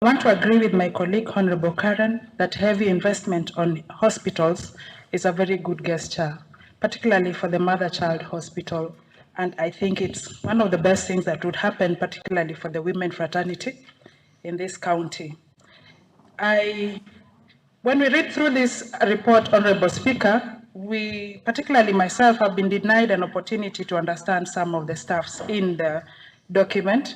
I want to agree with my colleague, Honorable Karen, that heavy investment on hospitals is a very good gesture, particularly for the mother-child hospital. And I think it's one of the best things that would happen, particularly for the women fraternity in this county. When we read through this report, Honorable Speaker, we, particularly myself, have been denied an opportunity to understand some of the stuffs in the document.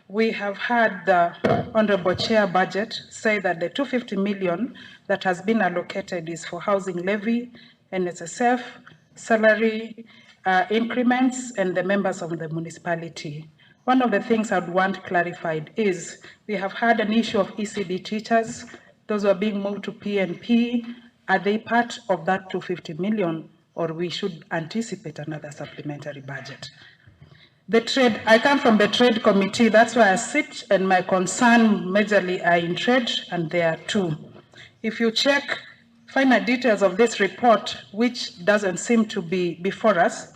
We have had the Honorable Chair budget say that the 250 million that has been allocated is for housing levy, NSSF, salary increments, and the members of the municipality. One of the things I'd want clarified is we have had an issue of ECD teachers. Those who are being moved to PNP. Are they part of that 250 million, or we should anticipate another supplementary budget? The trade, I come from the trade committee, that's where I sit, and my concern majorly are in trade, and there are two. If you check final details of this report, which doesn't seem to be before us,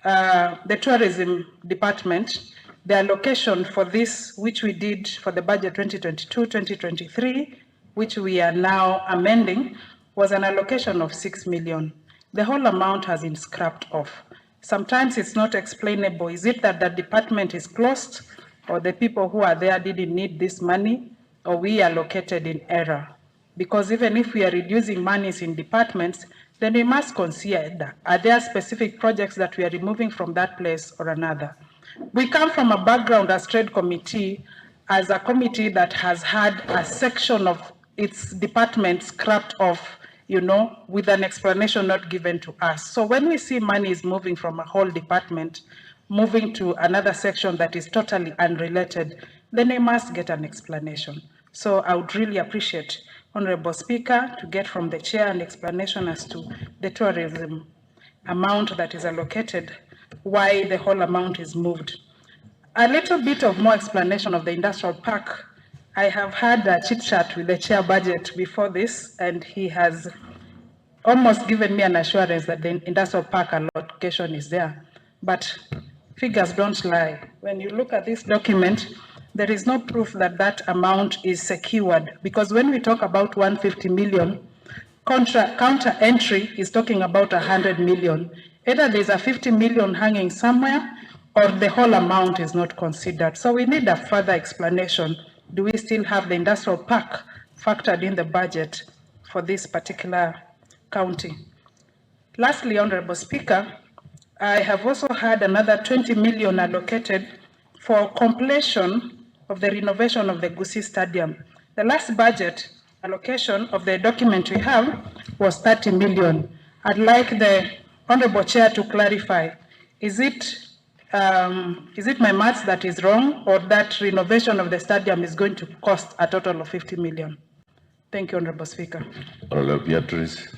the tourism department, the allocation for this, which we did for the budget 2022-2023, which we are now amending, was an allocation of 6 million. The whole amount has been scrapped off. Sometimes it's not explainable. Is it that the department is closed, or the people who are there didn't need this money, or we are located in error? Because even if we are reducing monies in departments, then we must consider, are there specific projects that we are removing from that place or another? We come from a background as trade committee, as a committee that has had a section of its department scrapped off, you know, with an explanation not given to us. So when we see money is moving from a whole department, moving to another section that is totally unrelated, then we must get an explanation. So I would really appreciate, Honorable Speaker, to get from the chair an explanation as to the tourism amount that is allocated, why the whole amount is moved. A little bit of more explanation of the industrial park. I have had a chit chat with the chair budget before this, and he has almost given me an assurance that the industrial park allocation is there. But figures don't lie. When you look at this document, there is no proof that that amount is secured, because when we talk about 150 million, counter entry is talking about 100 million. Either there's a 50 million hanging somewhere, or the whole amount is not considered. So we need a further explanation. Do we still have the industrial park factored in the budget for this particular county? Lastly, Honorable Speaker, I have also had another 20 million allocated for completion of the renovation of the Kisii Stadium. The last budget allocation of the document we have was 30 million. I'd like the Honorable Chair to clarify, is it my maths that is wrong, or that renovation of the stadium is going to cost a total of 50 million? Thank you, Honorable Speaker. Honorable Beatrice.